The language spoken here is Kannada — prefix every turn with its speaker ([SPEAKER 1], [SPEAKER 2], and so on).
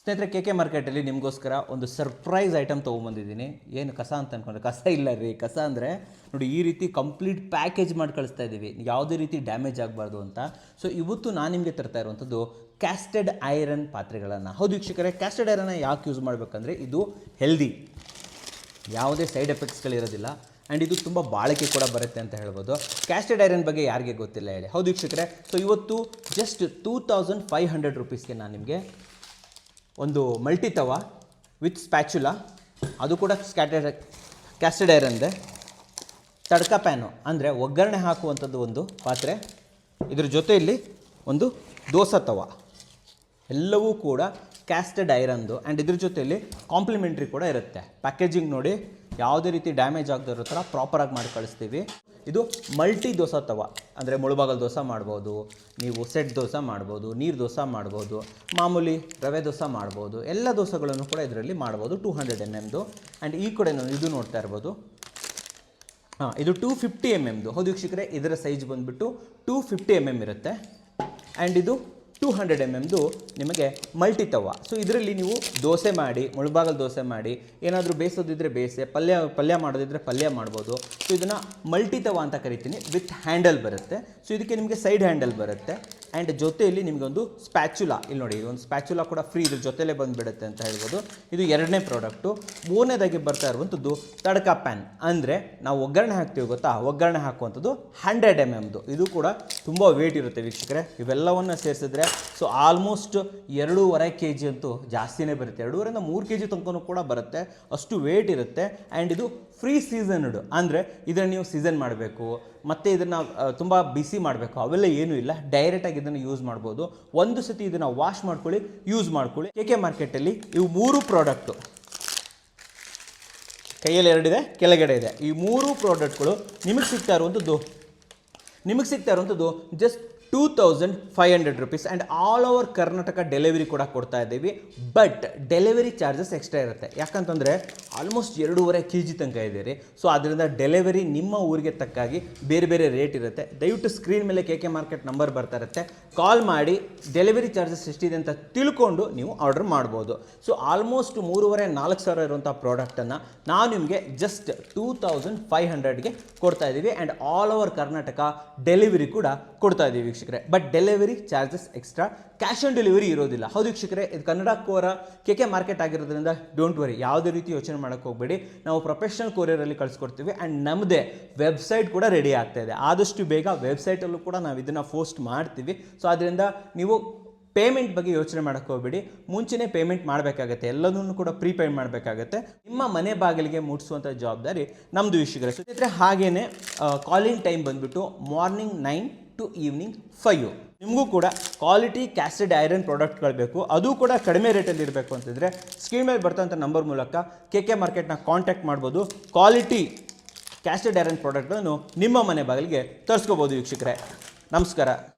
[SPEAKER 1] ಸ್ನೇಹಿತರೆ, ಕೆ ಮಾರ್ಕೆಟಲ್ಲಿ ನಿಮಗೋಸ್ಕರ ಒಂದು ಸರ್ಪ್ರೈಸ್ ಐಟಮ್ ತೊಗೊಂಬಂದಿದ್ದೀನಿ. ಏನು ಕಸ ಅಂತ ಅಂದ್ಕೊಂಡ್ರೆ ಕಸ ಇಲ್ಲ ರೀ. ಕಸ ಅಂದರೆ ನೋಡಿ, ಈ ರೀತಿ ಕಂಪ್ಲೀಟ್ ಪ್ಯಾಕೇಜ್ ಮಾಡಿ ಕಳಿಸ್ತಾ ಇದ್ದೀವಿ, ಯಾವುದೇ ರೀತಿ ಡ್ಯಾಮೇಜ್ ಆಗಬಾರ್ದು ಅಂತ. ಸೊ ಇವತ್ತು ನಾನು ನಿಮಗೆ ತರ್ತಾ ಇರುವಂಥದ್ದು ಕ್ಯಾಸ್ಟೆಡ್ ಐರನ್ ಪಾತ್ರೆಗಳನ್ನು. ಹೌದು ವೀಕ್ಷಕರೇ, ಕ್ಯಾಸ್ಟೆಡ್ ಐರನ್ನ ಯಾಕೆ ಯೂಸ್ ಮಾಡಬೇಕಂದ್ರೆ ಇದು ಹೆಲ್ದಿ, ಯಾವುದೇ ಸೈಡ್ ಎಫೆಕ್ಟ್ಸ್ಗಳಿರೋದಿಲ್ಲ, ಆ್ಯಂಡ್ ಇದು ತುಂಬ ಬಾಳಿಕೆ ಕೂಡ ಬರುತ್ತೆ ಅಂತ ಹೇಳ್ಬೋದು. ಕ್ಯಾಸ್ಟೆಡ್ ಐರನ್ ಬಗ್ಗೆ ಯಾರಿಗೆ ಗೊತ್ತಿಲ್ಲ ಹೇಳಿ. ಹೌದು ವೀಕ್ಷಕರೇ, ಸೊ ಇವತ್ತು ಜಸ್ಟ್ 2500 ರುಪೀಸ್ಗೆ ನಾನು ನಿಮಗೆ ಒಂದು ಮಲ್ಟಿ ತವಾ ವಿತ್ ಸ್ಪ್ಯಾಚುಲಾ, ಅದು ಕೂಡ ಕ್ಯಾಸ್ಟೆಡ್ ಐರನ್ದೆ, ತಡ್ಕ ಪ್ಯಾನು ಅಂದರೆ ಒಗ್ಗರಣೆ ಹಾಕುವಂಥದ್ದು ಒಂದು ಪಾತ್ರೆ, ಇದ್ರ ಜೊತೆಯಲ್ಲಿ ಒಂದು ದೋಸೆ ತವಾ, ಎಲ್ಲವೂ ಕೂಡ ಕ್ಯಾಸ್ಟೆಡ್ ಐರನ್ದು. ಆ್ಯಂಡ್ ಇದ್ರ ಜೊತೆಯಲ್ಲಿ ಕಾಂಪ್ಲಿಮೆಂಟ್ರಿ ಕೂಡ ಇರುತ್ತೆ. ಪ್ಯಾಕೇಜಿಂಗ್ ನೋಡಿ, ಯಾವುದೇ ರೀತಿ ಡ್ಯಾಮೇಜ್ ಆಗದೇ ಇರೋ ಥರ ಪ್ರಾಪರಾಗಿ ಮಾಡಿ ಕಳಿಸ್ತೀವಿ. ಇದು ಮಲ್ಟಿ ದೋಸೆ ತವಾ ಅಂದರೆ ಮುಳುಬಾಗಲ್ ದೋಸೆ ಮಾಡ್ಬೋದು, ನೀವು ಸೆಟ್ ದೋಸೆ ಮಾಡ್ಬೋದು, ನೀರು ದೋಸೆ ಮಾಡ್ಬೋದು, ಮಾಮೂಲಿ ರವೆ ದೋಸೆ ಮಾಡ್ಬೋದು, ಎಲ್ಲ ದೋಸೆಗಳನ್ನು ಕೂಡ ಇದರಲ್ಲಿ ಮಾಡ್ಬೋದು. 200 mm. ಆ್ಯಂಡ್ ಈ ಕಡೆ ಇದು ನೋಡ್ತಾ ಇರ್ಬೋದು, ಇದು 250 mm. ಹೌದು ವೀಕ್ಷಕರೇ, ಇದರ ಸೈಜ್ ಬಂದುಬಿಟ್ಟು 250 mm ಇರುತ್ತೆ. ಆ್ಯಂಡ್ ಇದು 200 mm ನಿಮಗೆ ಮಲ್ಟಿ ತವಾ. ಸೊ ಇದರಲ್ಲಿ ನೀವು ದೋಸೆ ಮಾಡಿ, ಮುಳುಬಾಗಲ್ ದೋಸೆ ಮಾಡಿ, ಏನಾದರೂ ಬೇಯಿಸೋದಿದ್ರೆ ಬೇಯಿಸಿ, ಪಲ್ಯ ಮಾಡೋದಿದ್ರೆ ಪಲ್ಯ ಮಾಡ್ಬೋದು. ಸೊ ಇದನ್ನು ಮಲ್ಟಿ ತವಾ ಅಂತ ಕರಿತೀನಿ. ವಿತ್ ಹ್ಯಾಂಡಲ್ ಬರುತ್ತೆ. ಸೊ ಇದಕ್ಕೆ ನಿಮಗೆ ಸೈಡ್ ಹ್ಯಾಂಡಲ್ ಬರುತ್ತೆ. ಆ್ಯಂಡ್ ಜೊತೆಯಲ್ಲಿ ನಿಮಗೊಂದು ಸ್ಪ್ಯಾಚುಲಾ, ಇಲ್ಲಿ ನೋಡಿ, ಒಂದು ಸ್ಪ್ಯಾಚುಲಾ ಕೂಡ ಫ್ರೀ ಇದ್ರ ಜೊತೆಲೇ ಬಂದುಬಿಡುತ್ತೆ ಅಂತ ಹೇಳ್ಬೋದು. ಇದು ಎರಡನೇ ಪ್ರಾಡಕ್ಟು. ಮೂರನೇದಾಗಿ ಬರ್ತಾ ಇರುವಂಥದ್ದು ತಡ್ಕ ಪ್ಯಾನ್, ಅಂದರೆ ನಾವು ಒಗ್ಗರಣೆ ಹಾಕ್ತೀವಿ ಗೊತ್ತಾ, ಒಗ್ಗರಣೆ ಹಾಕುವಂಥದ್ದು 100 mm. ಇದು ಕೂಡ ತುಂಬ ವೇಟ್ ಇರುತ್ತೆ ವೀಕ್ಷಕರೇ. ಇವೆಲ್ಲವನ್ನು ಸೇರಿಸಿದ್ರೆ ಸೊ ಆಲ್ಮೋಸ್ಟ್ 2.5 kg ಅಂತೂ ಜಾಸ್ತಿನೇ ಬರುತ್ತೆ. 2.5 3 kg ತನಕನೂ ಕೂಡ ಬರುತ್ತೆ, ಅಷ್ಟು ವೇಟ್ ಇರುತ್ತೆ. ಆ್ಯಂಡ್ ಇದು ಫ್ರೀ ಸೀಸನ್ಡ್, ಅಂದರೆ ಇದನ್ನು ನೀವು ಸೀಸನ್ ಮಾಡಬೇಕು, ಮತ್ತು ಇದನ್ನು ತುಂಬ ಬಿಸಿ ಮಾಡಬೇಕು, ಅವೆಲ್ಲ ಏನೂ ಇಲ್ಲ. ಡೈರೆಕ್ಟಾಗಿ ಇದನ್ನು ಯೂಸ್ ಮಾಡ್ಬೋದು. ಒಂದು ಸತಿ ಇದನ್ನು ವಾಶ್ ಮಾಡ್ಕೊಳ್ಳಿ, ಯೂಸ್ ಮಾಡ್ಕೊಳ್ಳಿ. ಕೆ ಮಾರ್ಕೆಟಲ್ಲಿ ಇವು 3 ಪ್ರಾಡಕ್ಟು, ಕೈಯಲ್ಲಿ 2 ಇದೆ, ಕೆಳಗಡೆ ಇದೆ. ಈ 3 ಪ್ರಾಡಕ್ಟ್ಗಳು ನಿಮಗೆ ಸಿಗ್ತಾ ಇರುವಂಥದ್ದು just 2500 rupees. And all over Karnataka delivery ಕೂಡ ಕೊಡ್ತಾ ಇದ್ದೀವಿ. ಬಟ್ ಡೆಲಿವರಿ ಚಾರ್ಜಸ್ ಎಕ್ಸ್ಟ್ರಾ ಇರುತ್ತೆ. ಯಾಕಂತಂದರೆ ಆಲ್ಮೋಸ್ಟ್ 2.5 kg ತನಕ ಇದೆ ರೀ. ಸೊ ಅದರಿಂದ ಡೆಲಿವರಿ ನಿಮ್ಮ ಊರಿಗೆ ತಕ್ಕಾಗಿ ಬೇರೆ ಬೇರೆ ರೇಟ್ ಇರುತ್ತೆ. ದಯವಿಟ್ಟು ಸ್ಕ್ರೀನ್ ಮೇಲೆ ಕೆ ಮಾರ್ಕೆಟ್ ನಂಬರ್ ಬರ್ತಾ ಇರುತ್ತೆ, ಕಾಲ್ ಮಾಡಿ ಡೆಲಿವರಿ ಚಾರ್ಜಸ್ ಎಷ್ಟಿದೆ ಅಂತ ತಿಳ್ಕೊಂಡು ನೀವು ಆರ್ಡರ್ ಮಾಡ್ಬೋದು. ಸೊ ಆಲ್ಮೋಸ್ಟ್ 3,500-4 ಸಾವಿರ ಇರುವಂಥ ಪ್ರಾಡಕ್ಟನ್ನು ನಾವು ನಿಮಗೆ ಜಸ್ಟ್ 2500ಗೆ ಕೊಡ್ತಾ ಇದ್ದೀವಿ. And all over Karnataka delivery ಕೂಡ ಕೊಡ್ತಾ ಇದ್ದೀವಿ ವೀಕ್ಷಕರೇ. But delivery charges extra, cash on delivery ಇರೋದಿಲ್ಲ. ಹೌದು ವೀಕ್ಷಕರೇ, ಇದು ಕನ್ನಡ ಕೋರ ಕೆ ಮಾರ್ಕೆಟ್ ಆಗಿರೋದ್ರಿಂದ ಡೋಂಟ್ ವರಿ, ಯಾವುದೇ ರೀತಿ ಯೋಚನೆ ಮಾಡೋಕ್ಕೆ ಹೋಗಬೇಡಿ. ನಾವು ಪ್ರೊಫೆಷನಲ್ ಕೊರಿಯರಲ್ಲಿ ಕಳಿಸ್ಕೊಡ್ತೀವಿ. ಆ್ಯಂಡ್ ನಮ್ಮದೇ ವೆಬ್ಸೈಟ್ ಕೂಡ ರೆಡಿ ಆಗ್ತಾ ಇದೆ. ಆದಷ್ಟು ಬೇಗ ವೆಬ್ಸೈಟಲ್ಲೂ ಕೂಡ ನಾವು ಇದನ್ನು ಪೋಸ್ಟ್ ಮಾಡ್ತೀವಿ. ಸೊ ಅದರಿಂದ ನೀವು ಪೇಮೆಂಟ್ ಬಗ್ಗೆ ಯೋಚನೆ ಮಾಡೋಕ್ಕೆ ಹೋಗಬೇಡಿ, ಮುಂಚೆನೇ ಪೇಮೆಂಟ್ ಮಾಡಬೇಕಾಗತ್ತೆ, ಎಲ್ಲದನ್ನು ಕೂಡ ಪ್ರೀಪೇಡ್ ಮಾಡಬೇಕಾಗತ್ತೆ. ನಿಮ್ಮ ಮನೆ ಬಾಗಿಲಿಗೆ ಮುಟ್ಟಿಸುವಂಥ ಜವಾಬ್ದಾರಿ ನಮ್ಮದು ವೀಕ್ಷಕರೇ. ಸ್ನೇಹಿತರೆ, ಹಾಗೆಯೇ ಕಾಲಿಂಗ್ ಟೈಮ್ ಬಂದುಬಿಟ್ಟು ಮಾರ್ನಿಂಗ್ 9 to ಈವ್ನಿಂಗ್ 5. ನಿಮಗೂ ಕೂಡ ಕ್ವಾಲಿಟಿ ಕ್ಯಾಸ್ಟೆಡ್ ಐರನ್ ಪ್ರಾಡಕ್ಟ್ಗಳು ಬೇಕು, ಅದು ಕೂಡ ಕಡಿಮೆ ರೇಟಲ್ಲಿ ಇರಬೇಕು ಅಂತಿದ್ರೆ ಸ್ಕ್ರೀನ್ ಮೇಲೆ ಬರ್ತಂಥ ನಂಬರ್ ಮೂಲಕ ಕೆ ಮಾರ್ಕೆಟ್ನ ಕಾಂಟ್ಯಾಕ್ಟ್ ಮಾಡ್ಬೋದು. ಕ್ವಾಲಿಟಿ ಕ್ಯಾಸ್ಟೆಡ್ ಐರನ್ ಪ್ರಾಡಕ್ಟ್ಗಳನ್ನು ನಿಮ್ಮ ಮನೆ ಬಾಗಿಲಿಗೆ ತರಿಸ್ಕೋಬೋದು ವೀಕ್ಷಕರೇ. ನಮಸ್ಕಾರ.